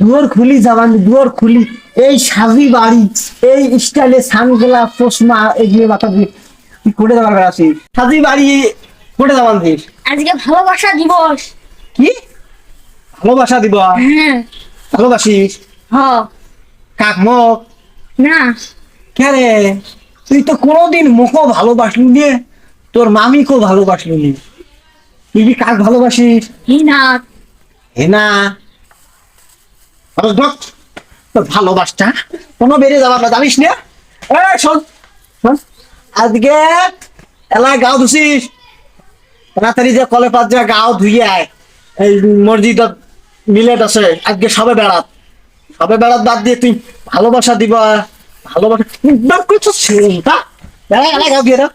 দুয়ার খুলি যাবান, দুয়ার খুলি। এই সাজি বাড়ি, এই স্টাইলে সানগ্লাস চশমা এগুলো মাথা দিয়ে তুই করে যাবার বেড়াচ্ছিস? সাজি বাড়ি করে যাবান দিস? আজকে ভালোবাসা দিবস। কি ভালোবাসা দিব? হ্যাঁ। ভালোবাসিস? হ। কাক মুখ? না। কে রে? তুই তো কোনোদিন মুখও ভালোবাসলি নে, তোর মামিকেও ভালোবাসলি নে। তুই কি কাক ভালোবাসিস? না। হেনা তোর ভালোবাসটা কোনো বেড়ে যাবার না, জানিস না? এই শোন শোন, আজকে এলাকায় গাও ধুছিস, তাড়াতাড়ি যে কলে পাঁচ যা গাও ধুইয়ে আয়। এই মসজিদ মিলেট আছে, আজকে সবে বেড়াত, সবে বেড়াত বাদ দিয়ে তুই ভালোবাসা দিবা, ভালোবাসা কিছু ছিল তা বেড়া এলাকা গাও দিয়ে দাও।